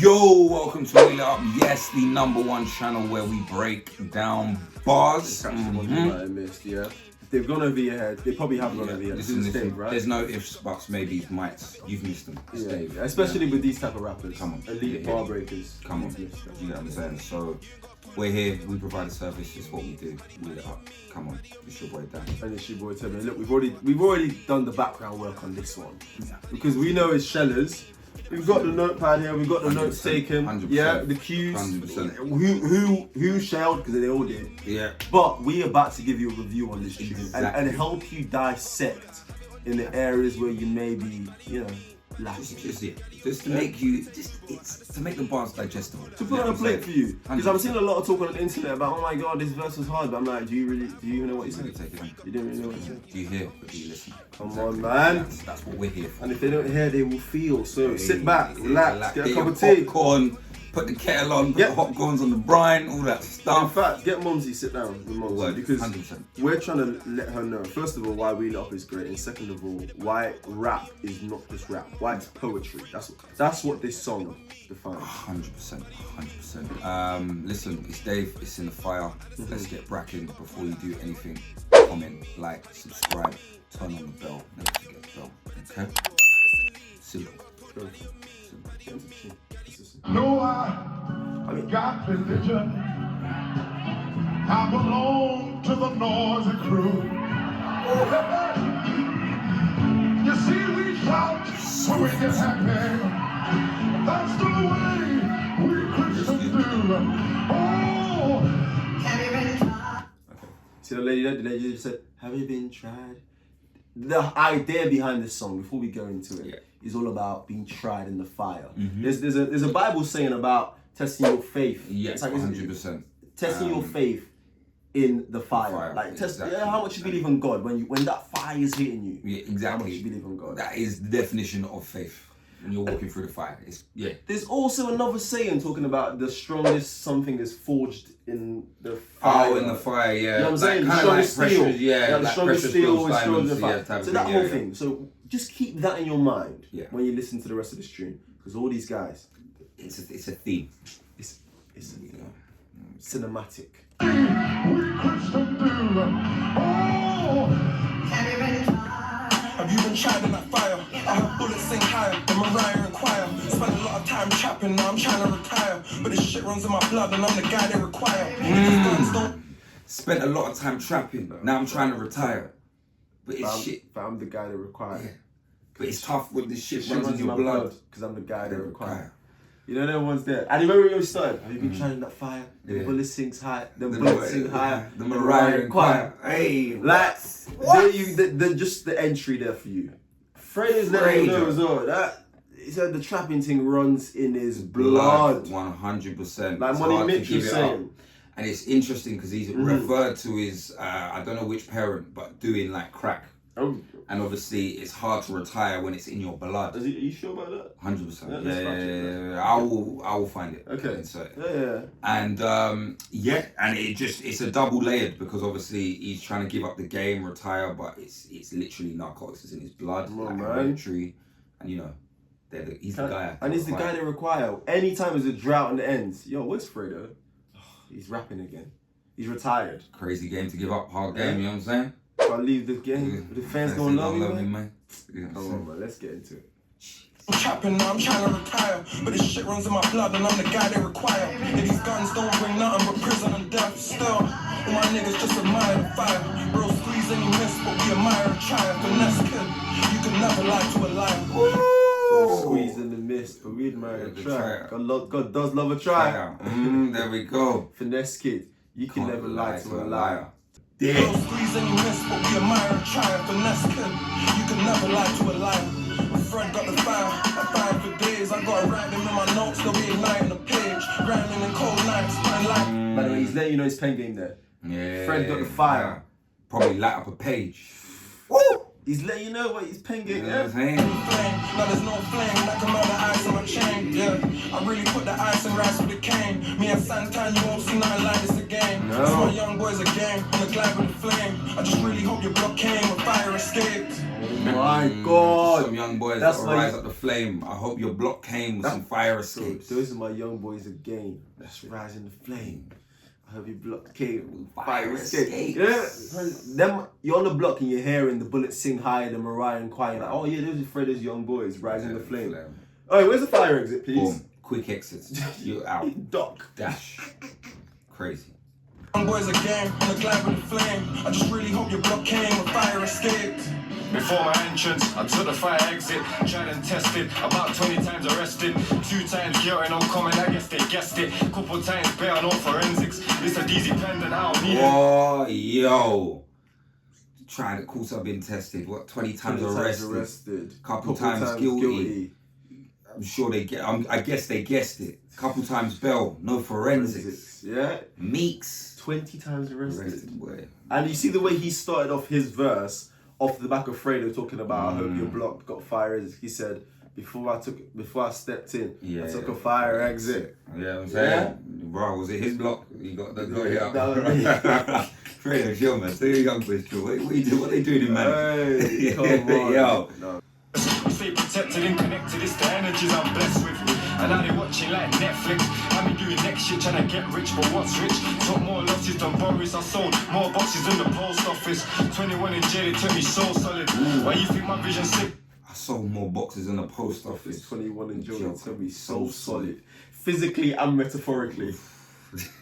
Yo, welcome to Wheelitup. Yes, the #1 channel where we break down bars. Yeah. They've gone over your head. They probably have gone over your head. Listen, Dave, right? There's no ifs, buts, maybes, mights. You've missed them. It's Dave. Especially with these type of rappers. Come on. Elite bar breakers. Come on. You know what I'm saying? So, we're here. We provide a service. It's what we do. Wheel it up. Come on. It's your boy Dan. And it's your boy Tevin. Look, we've already done the background work on this one. Because we know it's Shellers. We've got the notepad here, we've got the notes taken. 100%. Yeah, the cues. 100%. Who shelled, because they all did. Yeah. But we're about to give you a review on this tune Exactly. and help you dissect in the areas where you may be, lacking. Just to make you, it's to make the bars digestible. To put on a plate for you. Because I'm seeing a lot of talk on the internet about, oh my god, this verse was hard. But I'm like, do you even know what you said? You didn't really know what you said. Do you hear or do you listen? Come on, man. That's what we're here for. And if they don't hear, they will feel. So sit back, relax, get a cup of tea. Popcorn, put the kettle on, put the popcorns on the brine, all that In stuff. fact, get Mumsy, sit down with Mumsy, because 100%. we're trying to let her know, first of all, why Wheel Up is great, and second of all, why rap is not just rap, why it's poetry. That's what this song defines. 100%. Listen, it's Dave, it's in the fire. Let's get bracking before you do anything. Comment, like, subscribe, turn on the bell, never forget the bell. Okay? Simple. No, I got religion. I belong to the noisy crew. You see, we shout when we get happy. That's the way we Christians do. Oh, have you been tried? See the lady just said, have you been tried? The idea behind this song, before we go into it, is all about being tried in the fire. There's a Bible saying about testing your faith. Yes, like 100%. Testing your faith in the fire. Like test how much you believe in God when that fire is hitting you. Yeah, exactly. How much you believe in God. That is the definition of faith. When you're walking through the fire, There's also another saying talking about the strongest something is forged in the fire. Oh, in the fire, yeah. You know what I'm saying? Like, the strongest like steel. Precious, the strongest steel is stronger than fire. So that whole thing. So just keep that in your mind when you listen to the rest of this tune, because all these guys, it's a theme. It's cinematic. We Christians do. Oh, have you been tried in that fire? I heard bullets sing higher than Mariah and choir. Spent a lot of time trapping, now I'm trying to retire. But this shit runs in my blood and I'm the guy they require. Spent a lot of time trapping, now I'm trying to retire. But it's shit. But I'm the guy they require. Yeah. But it's tough when this shit runs runs in your blood. Because I'm the guy they require. You know, them ones there. And you remember when we started? Have you been trying that fire? The bullet sings high. The bullets sing high. The Mariah and choir. Hey, like, just the entry there for you. Fredo's letting you know as well. He said the trapping thing runs in his blood. 100%. Like Money Meekz was saying. And it's interesting because he's referred to his, I don't know which parent, but doing like crack. Oh. And obviously, it's hard to retire when it's in your blood. Are you sure about that? 100%. Yeah. I will find it. Okay. Insert it. Yeah. And and it's a double layered, because obviously he's trying to give up the game, retire, but it's literally narcotics is in his blood, hereditary, and he's the guy. And he's the guy they require. Anytime there's a drought in the ends, yo, where's Fredo? He's rapping again. He's retired. Crazy game to give up, hard game. You know what I'm saying? I'll leave the game. The fans don't love me, man. Come on, man. Let's get into it. I'm trapping now, I'm trying to retire. But this shit runs in my blood and I'm the guy they require. And these guns don't bring nothing but prison and death. Still, all my niggas just admire the fire. Bro, squeeze any miss, but we admire a try. Finesse kid, you can never lie to a liar. Squeeze in the mist, but we admire a try. God does love a try. There we go. Finesse kid, you can never lie to a liar. Bro, squeeze any miss, but we admire a try. Finesse kid, you can never lie to a liar. My friend got the fire, I fired for days. I got to write them in my notes, they'll be igniting the page. Grinding in cold nights, my life. By the way, he's letting you know his pen game there. Yeah. Fred got the fire. Probably light up a page. Woo! He's letting you know what his pen game is. Now there's no flame that can melt the ice on my chain. Yeah, I really put the ice and rice with the cane. Me and Santan, you won't see nothing like this again. No. It's my young boys again, on the glide with the flame. I just really hope your block came when fire escaped. my God. Some young boys That's that my- rise up the flame. I hope your block came with some fire escapes. Those are my young boys again. That's rising the flame. I hope your block came with fire escapes. Yeah, them. You're on the block and you're hearing the bullets sing higher than Mariah and quiet. Like, oh yeah, those are Fredo's young boys rising the flame. Alright, where's the fire exit, please? Boom. Quick exits. You're out. Doc. Dash. Crazy. Young boys again, on the glide with the flame. I just really hope your block came with fire escape. Before my entrance, I took the fire exit, tried and tested, about 20 times arrested, 2 times guilty, no comment, I guess they guessed it, couple times bail, no forensics, it's a DZ pendant, I don't need it. Oh, yo. Tried, of course I've been tested, what, 20 times arrested, couple times guilty. I'm sure they get, I guess they guessed it. Couple times bail, no forensics. Yeah. Meekz. 20 times arrested. Boy. And you see the way he started off his verse off the back of Fredo talking about I hope your block got fire exit. He said, before I stepped in, I took a fire exit. Yeah, I'm saying, bro, was it his block? You got the go here. Fredo, chill, man. Stay young boys, chill. What you do? What they doing, man? Hey, come on. Yo. No. Stay protected and connected, it's the energies I'm blessed with. And now they watching like Netflix. I be doing next shit, trying to get rich, but what's rich? Took more losses than Boris, I sold more boxes in the post office. 21 in jail, it took me so solid. Why you think my vision sick? I sold more boxes in the post office. 21 in jail, it's gonna be so solid. Physically and metaphorically.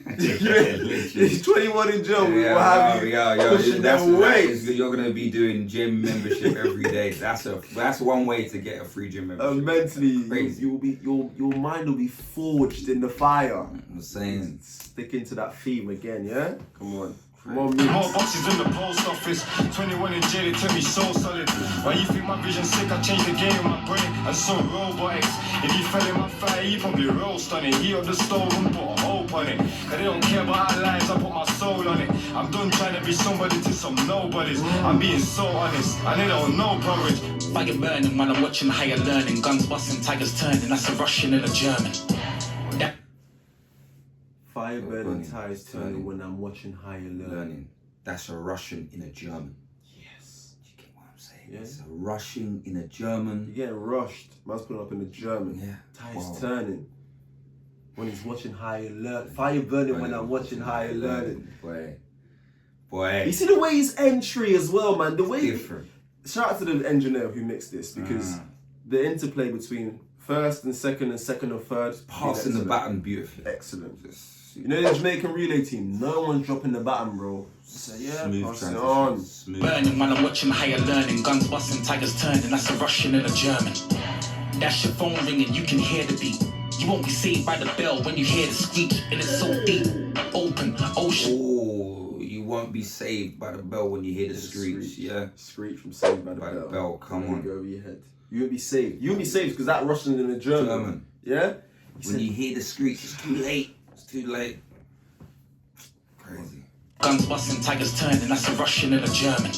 21 in jail, we will have you pushing their weight. You're gonna be doing gym membership every day. That's one way to get a free gym membership. Mentally, Crazy. you'll be your mind will be forged in the fire. I'm saying. Sticking to that theme again, yeah? Come on. More boxes in the post office. 21 in jail, it took me so solid. Why you think my vision sick? I changed the game with my brain and some robotics. If he fell in my fire, he probably roast on it. Heat up the stove and put a hope on it. Cause they don't care about our lives, I put my soul on it. I'm done trying to be somebody to some nobodies. I'm being so honest, and they don't know courage. Fire burning when I'm watching higher learning. Guns busting, tigers turning. That's a Russian and a German. Fire burning, tires turning when I'm watching higher learning. That's a Russian in a German. Yes. Do you get what I'm saying? Yeah. It's a Russian in a German. You're getting rushed. Man's putting up in the German. Yeah. Tires turning when he's watching higher learning. Fire burning when I'm watching higher learning. Boy. You see the way his entry as well, man. The way Different. Shout out to the engineer who mixed this because the interplay between first and second and third, Passing the baton beautifully. Excellent. You know the Jamaican relay team, no one's dropping the baton, bro. So yeah, Smooth pass it transition. on. Smooth. Burning when I'm watching higher learning. Guns busting, tigers turning. That's a Russian and a German. That's your phone ringing, you can hear the beat. You won't be saved by the bell when you hear the screech. And it's so deep, open, ocean. Oh, you won't be saved by the bell when you hear the screech. Yeah. Screech from Saved by the Bell. Bell, come on. Go over your head. You won't be saved. You won't be saved because that Russian and a German. Yeah? When you hear the screech, it's too late. It's too late. Crazy. Guns busting, tigers turning. That's a Russian and a German.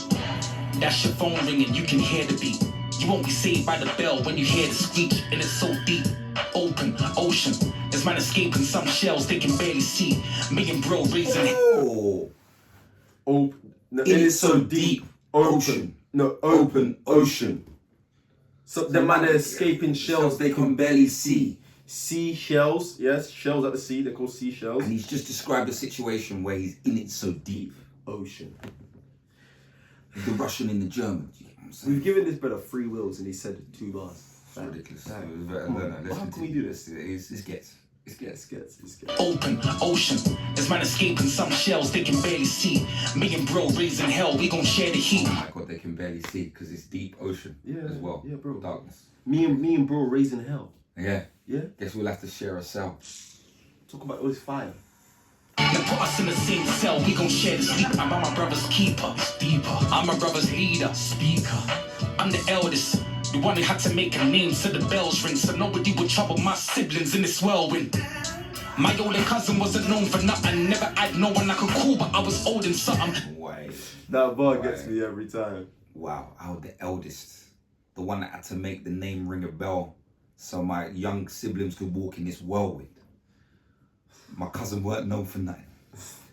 That's your phone ringing, you can hear the beat. You won't be saved by the bell when you hear the screech. And it's so deep, open, ocean. There's man escaping some shells they can barely see. Me and bro raising it. Oh. Open. No, It is so deep. Open. No, open ocean. So the man are escaping shells they can barely see. Seashells, yes, shells at the sea, they're called seashells. And he's just described a situation where he's in it so deep. Ocean. The Russian in the German. You know what I'm saying? We've given this brother 3 wheels and he said 2 bars. It's ridiculous. How Let's can we do this? It's Ghetts. It's Ghetts. Open ocean. There's man escaping some shells they can barely see. Me and bro raising hell, we gon' share the heat. Oh my God, they can barely see because it's deep ocean as well. Yeah, bro. Darkness. Me and bro raising hell. Yeah. Yeah? Guess we'll have to share a cell. Talk about all this fire. Now put us in the same cell, we gon' share the sleep. I'm my brother's keeper, deeper. I'm my brother's leader, speaker. I'm the eldest, the one who had to make a name so the bells ring, so nobody would trouble my siblings in this whirlwind. My older cousin wasn't known for nothing, never had no one I could call, but I was old and something. Wait. That bar gets me every time. Wow, I was the eldest. The one that had to make the name ring a bell so my young siblings could walk in this whirlwind. My cousin weren't known for nothing.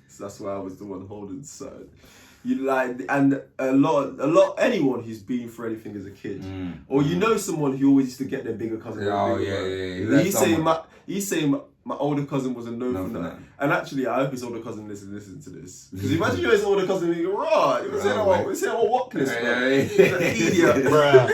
So that's why I was the one holding certain. You like, and a lot, anyone who's been through anything as a kid, or you know someone who always used to get their bigger cousin. Oh, yeah. He's saying my older cousin was a no for that. And actually, I hope his older cousin listens to this. Because imagine you're his older cousin and you go, right, you're saying what this, bro. Idiot, bro.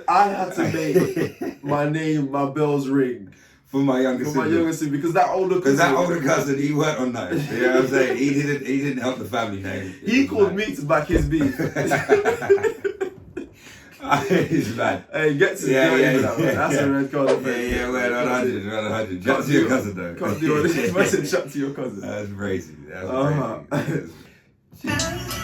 I had to make my bells ring. For my younger sibling. Because that older cousin, he weren't on that. You know what I'm saying? He didn't help the family name. He called Meekz back his beef. He's mad. Hey, Ghetts is dirty for that, man. That's a red card. Yeah, we're 100. Shout to your cousin, though. Can't do it. I said shout to your cousin. That's crazy. Crazy.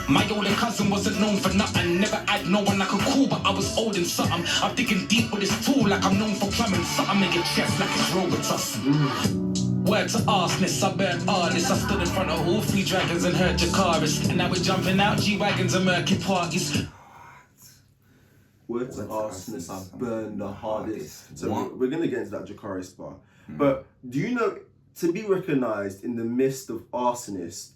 My older cousin wasn't known for nothing. Never had no one I could call, but I was old and something. I'm digging deep with this tool like I'm known for plumbing. Something in your chest like it's Robitussin. Word to arsonists, I burned artists. I stood in front of all 3 dragons and heard Jakaris. And now we're jumping out G-Wagons and murky parties. Word to arsonists, I burned the hardest. So we're going to get into that Jakaris bar. But do you know, to be recognised in the midst of arsonists,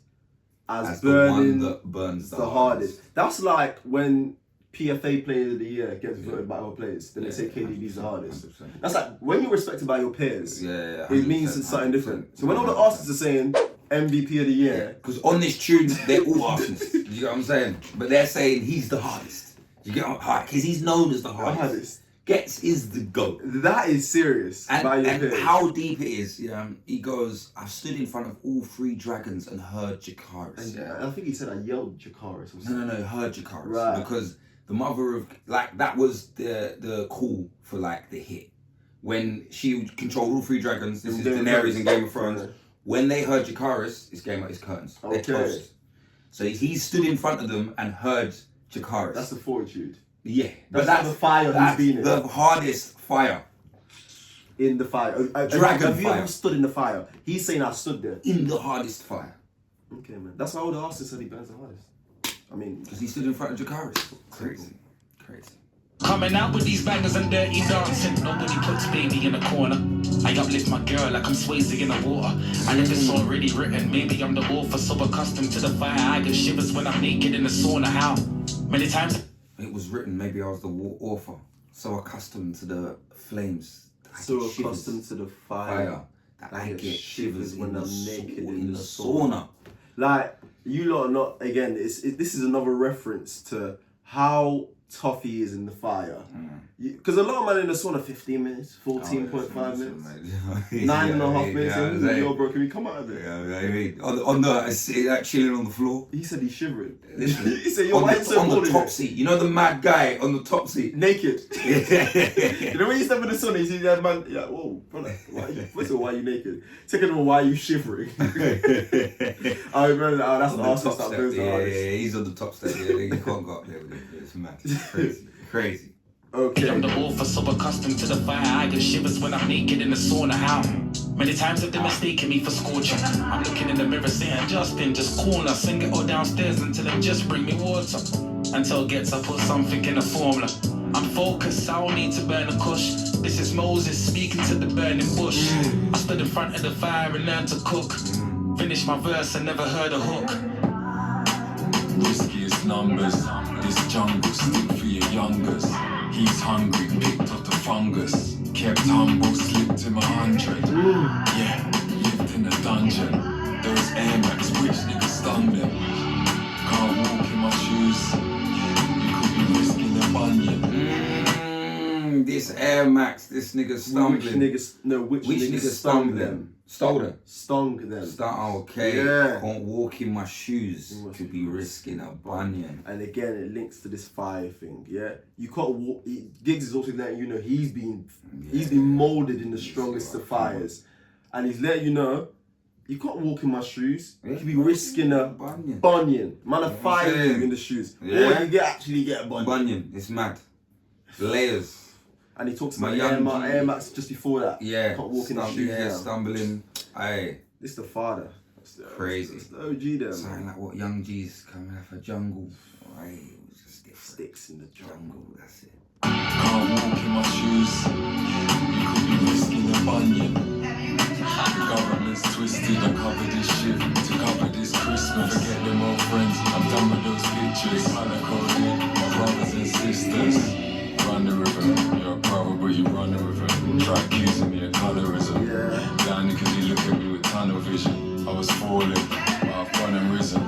as burning the one that burns the hardest. That's like when PFA Player of the Year gets voted by our players, then they say KDB's the hardest. 100%. That's like when you're respected by your peers. It means it's something different. So when all the artists are saying MVP of the year, because on this tune they're all artists. You know what I'm saying? But they're saying he's the hardest. You get because he's known as the hardest. Ghetts is the GOAT. That is serious. And how deep it is, he goes, I've stood in front of all 3 dragons and heard Jakaris. And I think he said I yelled Jakaris. No, heard Jakaris. Right. Because the mother of, like, that was the call for, like, the hit. When she controlled all 3 dragons, this is Daenerys in Game of Thrones. When they heard Jakaris, it's game out his curtains. Okay. They're toast. So he stood in front of them and heard Jakaris. That's the fortitude. Yeah, that's the fire he's been in. The hardest fire. In the fire. Have you ever stood in the fire? He's saying I stood there. In the hardest fire. Okay, man. That's why all the artists said he burns the hardest. I mean, because he stood in front of Jakaris. Crazy. Coming out with these bangers and dirty dancing. Nobody puts baby in a corner. I uplift my girl like I'm Swayze in the water. And if it's already written, maybe I'm the author. So accustomed to the fire, I get shivers when I'm naked in the sauna. How many times? It was written, maybe I was the author. So accustomed to the flames. So accustomed to the fire that I get shivers when I'm naked in the sauna. Like, you lot are not, again, this is another reference to how tough he is in the fire. Because a lot of men in the sauna, 15 minutes, 14.5 minutes, 9.5 minutes. Yo, bro, can we come out of it? I mean, on the chilling on the floor. He said he's shivering. He said, yo, why so on the top seat. You know the mad guy on the top seat? Naked. You know when you step in the sun, you see that man, yeah, whoa, brother, first of all, why are you naked? Second of all, why are you shivering? I remember that, that's the artist that goes the hardest. Yeah, he's on the top step. Yeah, you can't go up there with it. It's mad. Crazy. Okay. I'm the author, so accustomed to the fire. I get shivers when I'm naked in the sauna. How many times have they mistaken me for scorching? I'm looking in the mirror saying, Justin, just corner. Sing it all downstairs until them just bring me water. Until Ghetts, I put something in a formula. I'm focused, I don't need to burn a kush. This is Moses speaking to the burning bush. I stood in front of the fire and learned to cook. Finished my verse and never heard a hook. Riskiest numbers, this jungle stick for your youngers. He's hungry, picked up the fungus. Kept humble, slipped him 100. Yeah, lived in a dungeon. Those Air Max, which niggas stun them. Can't walk in my shoes. You could be risking a bunion. This Air Max, this nigga stumbling. Which niggas stung them? Stole them. Stung them. Okay. Yeah. Can't walk in my shoes. Could be risking a bunion. And again, it links to this fire thing. Yeah. You can't walk. Giggs is also letting you know he's been molded in the strongest of fires, and he's letting you know you can't walk in my shoes. You could be risking a bunion. Man, a fire you in the shoes. Yeah. Or you actually get a bunion. Bunion. It's mad. Layers. And he talks about Air Max just before that. Yeah. Can't walk in the shoes. Yeah, stumbling. Aye. This the father. Crazy. It's the OG there. Something like what Young G's coming out of jungle. Aye. It was just different. Sticks in the jungle. That's it. Can't walk in my shoes. You could be risking a bunion. The government's twisted and covered this shit. start accusing me of colorism. Yeah. Down because you look at me with tunnel vision. I was falling, but I've gone and risen.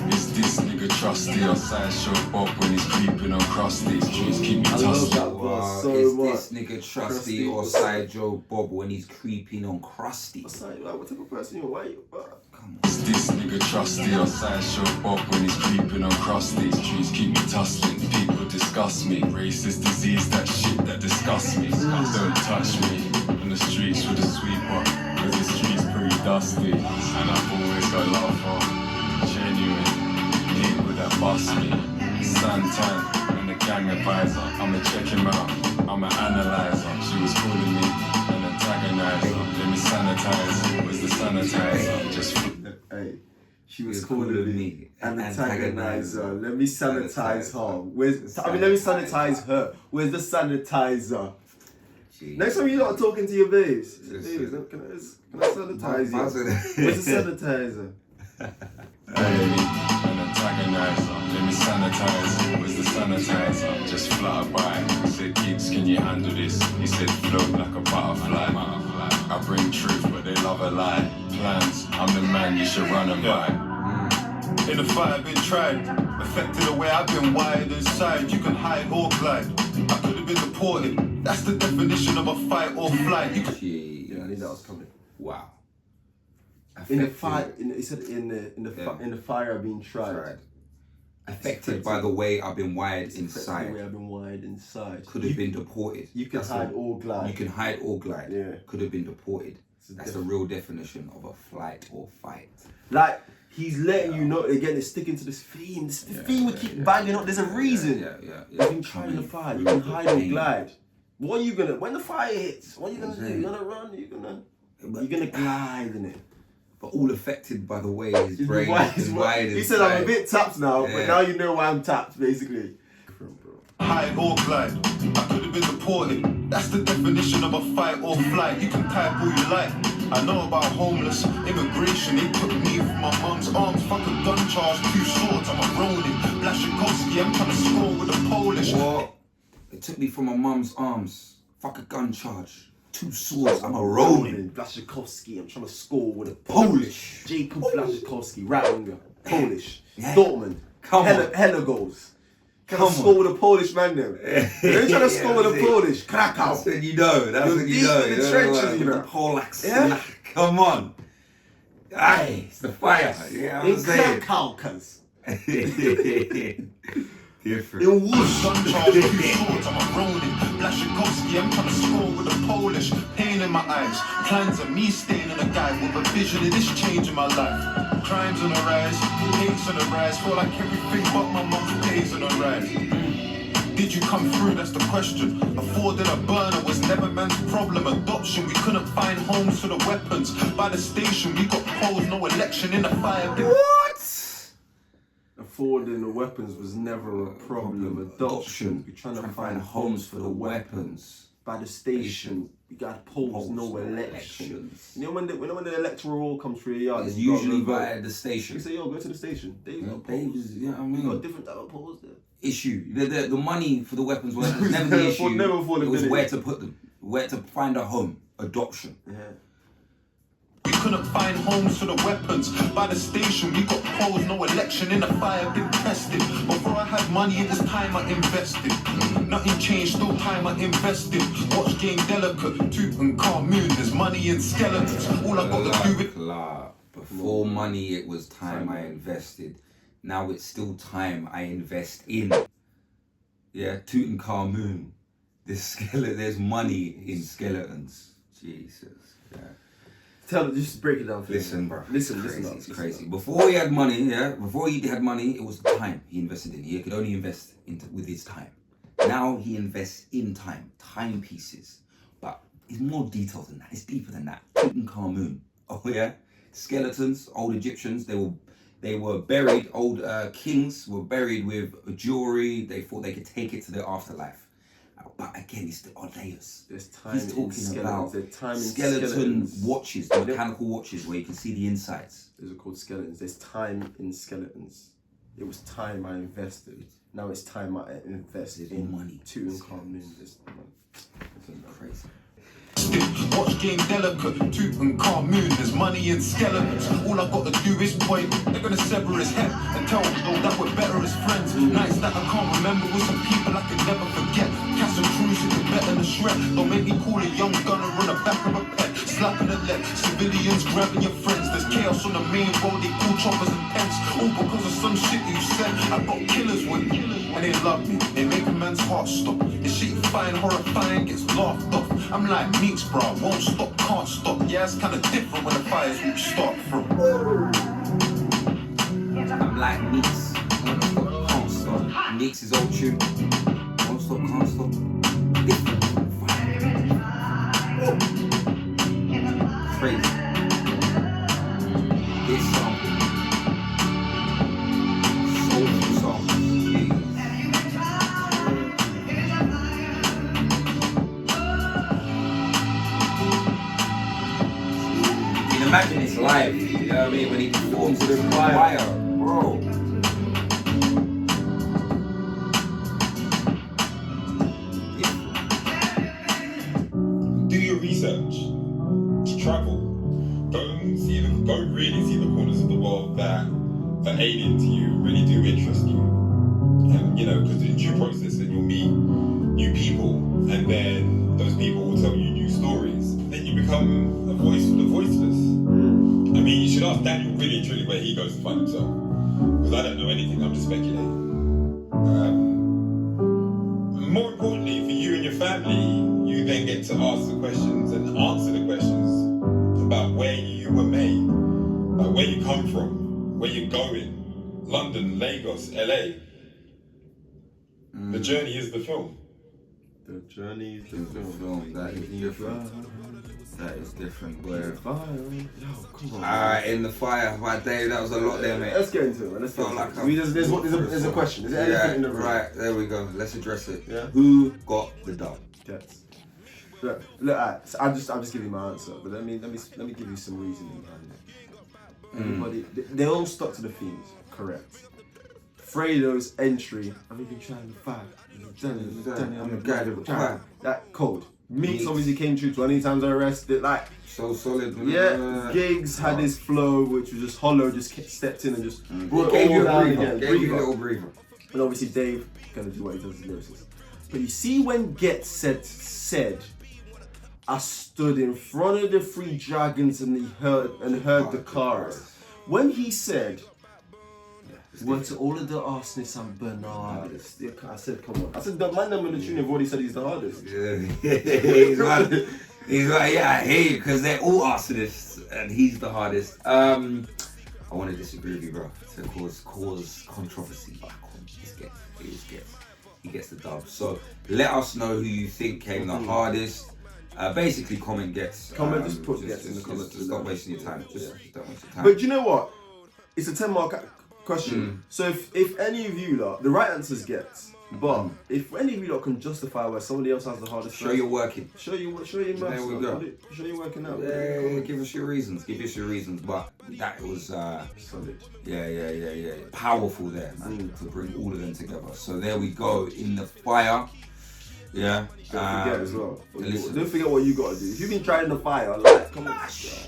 Is this nigga trusty or sideshow Bob when he's creeping on crusty? Streets keep me I love tusty. that verse so is much. this nigga trusty or side Joe Bob when he's creeping on crusty? What's that? Like, what type of person you are? Why you? Is this nigga trusty or sideshow Bob when he's creeping on crusty? Streets keep me tussling, people disgust me. Racist disease, that shit that disgusts me. Don't touch me on the streets with a sweeper, cause the streets pretty dusty. And I've always got love for genuine people that bust me. Santan and the gang advisor, I'ma check him out, I'ma analyzer. She was calling me an antagonizer. Let me sanitize, where's the sanitizer? Just Hey, she was calling me an antagonizer. Let me sanitize her. Let me sanitize her. Where's the sanitizer? Jeez. Next time you're not talking to your babes, babes, can I sanitize you? Where's the sanitizer? an antagonizer. Let me sanitize, where's the sanitizer? Just flutter by. He said, Ghetts, can you handle this? He said, float like a butterfly. I bring truth, but they love a lie. Plans, I'm the man you should run them by. In the fight I've been tried, affected the way I've been wired inside. You can hide or glide. I could have been deported. That's the definition of a fight or flight. You could... Yeah, I knew that was coming. Wow. In the fight, he said in the fire I've been tried. Affected by the way I've been wired inside. The way I've been wired inside. Could have been deported. You can hide or glide. You can hide or glide. Yeah. Could have been deported. That's the real definition of a flight or fight. Like, he's letting you know, again, it's sticking to this theme. This theme we keep banging up. There's a reason. You've been trying to fight. You can hide or glide. What are you gonna, when the fire hits, what are you gonna do? You're gonna run, you're gonna glide in it. But all affected by the way his brain is wired inside. He said, I'm a bit tapped now, but now you know why I'm tapped, basically. Hide or glide. I could have been deported. That's the definition of a fight or flight. You can type all you like. I know about homeless immigration. They took me from my mum's arms. Fuck a gun charge, 2 swords. I'm a Ronin. Blaszczykowski, I'm trying to score with a Polish. What? It took me from my mum's arms. Fuck a gun charge. 2 swords. I'm a Ronin. Blaszczykowski, I'm trying to score with a Polish. Jacob Blaszczykowski, right winger. Polish. Yeah. Dortmund. Come on. Hella goals. Trying to score with a Polish man then. They're trying to score with a Polish. Krakow. That's when you know. That's when you know. In the trenches, you know. The Polacks. Yeah? Come on. Aye, it's the fire. Yeah, I'm In saying. Krakow, cuz. Different. In Woods. Gun charge, 2 swords. I'm a Ronin. Blaszczykowski, I'm trying to score with a Polish. Pain in my eyes. Plans of me staying in a guy with a vision of this change in my life. Crimes on the rise, hates on the rise. Feel like everything but my mum's days on the rise. Did you come through? That's the question. Affording a burner was never man's problem. Adoption, we couldn't find homes for the weapons. By the station, we got polls, no election in the fire. What? Affording the weapons was never a problem. Adoption, we're trying to find homes for the weapons. By the station, we got polls, no elections. You know when the electoral roll comes through your yard, It's you usually gotta via vote. the station. You say, yo, go to the station. They got They polls. just, you know what I We got mean? different type of polls there. Issue. The money for the weapons was never the issue. Never affordability. It was where to put them. Where to find a home. Adoption. Yeah. We couldn't find homes for the weapons. By the station, we got polls, no election in the fire, been tested. Before I had money, it was time I invested. Nothing changed, still time I invested. Watch game delicate, Tutankhamun, there's money in skeletons. All I got to do with... Before money, it was time I invested. Now it's still time I invest in. Yeah, Tutankhamun. There's money in skeletons. Jesus. Yeah. Just break it down for Listen, me. bro. Listen, It's crazy. Before he had money, it was the time he invested in. He could only invest with his time. Now he invests in timepieces. But it's more detailed than that. It's deeper than that. Tutankhamun. Oh yeah, skeletons. Old Egyptians. They were buried. Old kings were buried with jewelry. They thought they could take it to their afterlife. But again, it's the odd layers. There's time He's talking about skeleton watches, the mechanical watches where you can see the insides. Those are called skeletons. There's time in skeletons. It was time I invested. Now it's time I invest in money. Tutankhamun. It's Crazy. watch game delicate. Tooth and calm moon, there's money in skeletons. All I gotta do is point, they're gonna sever his head and tell though that we're better as friends. Nights that I can't remember with some people I can never forget. Cast and cruise, you can better than shred. Don't make me call a young gunner on the back of a pet. Slapping the left, civilians grabbing your friends. There's chaos on the main road, they call choppers and pens. All because of some shit you said. I got killers with me, and they love me. They make a man's heart stop. This shit fine, horrifying, gets laughed off. I'm like Meekz, bro, won't stop, can't stop. Yeah, it's kinda different when the fire's where we start from. I'm like Meekz, won't stop, can't stop. Meekz is old tune. Won't stop, can't stop. Crazy. This song. Soulful song. Jeez. You can imagine it's live, you know what I mean? When he performs with fire, bro. Do your research. Travel. Go really see the corners of the world that are alien to you, really do interest you. And you know, because in due process then you'll meet new people, and then those people will tell you new stories. Then you become a voice for the voiceless. I mean, you should ask Daniel really and truly where he goes to find himself. Because I don't know anything, I'm just speculating. More importantly, for you and your family, you then get to ask the questions and answer the questions about where you were made, about where you come from, where you're going. London, Lagos, LA. The journey is the film. The journey is the Film, that is different. That is different. Where? Fire. Yo, come on. Alright, in the fire. Right, Dave, that was a lot there, mate. Let's get into it. Let's get into Like it. There's a question. Is there anything in the room? Right, there we go. Let's address it. Yeah. Who got the dub? Ghetts. Look, alright, so I'll just give you my answer, but let me give you some reasoning behind it. Everybody, they all stuck to the themes, correct. Fredo's entry, I've been trying to fight. I'm the guy that will try. That code. Meekz obviously came true 20 times I arrested, like So solid. yeah. Giggs had his flow, which was just hollow, just stepped in and just brought Gave it you all a down breather. again. Gave you a little breather. And obviously Dave gonna do what he does as lyricist. But you see when Ghetts said, I stood in front of the three dragons and he heard the chorus. When he said, word to all of the arsonists and Bernardists. I said, come on. I said, the man them in the tune have already said he's the hardest. Yeah. he's like, yeah, I hear you, because they're all arsonists and he's the hardest. I want to disagree with you, bro. To cause controversy, but he gets the dub. So let us know who you think came the hardest. Basically, comment Ghetts. Just put Ghetts in the comments. Just stop wasting your time. Just don't waste your time. But you know what? It's a 10-mark question. So if any of you lot, the right answer is Ghetts. But if any of you lot can justify why somebody else has the hardest, show you're working. Show your maths. There we go. Show you working out. Yeah, give us your reasons. But that was solid. Yeah. Powerful there, man, to bring all of them together. So there we go in the fire. Yeah. Don't forget as well. Listen. Don't forget what you gotta do. If you've been trying the fire, like, comment,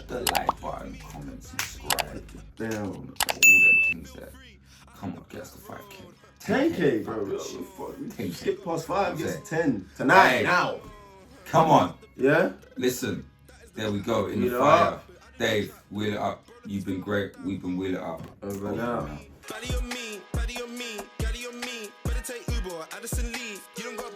the like button, comment, subscribe. Damn. All them things there. Come on, get us to 5K. 10K, bro. 10K. Skip past 5, gets 10 tonight. Hey. Now. Come on. Yeah. Listen. There we go in the fire. Dave, wheel it up. You've been great. We've been wheel it up. Over now. Body on me, better take Uber, Addison Lee. You don't got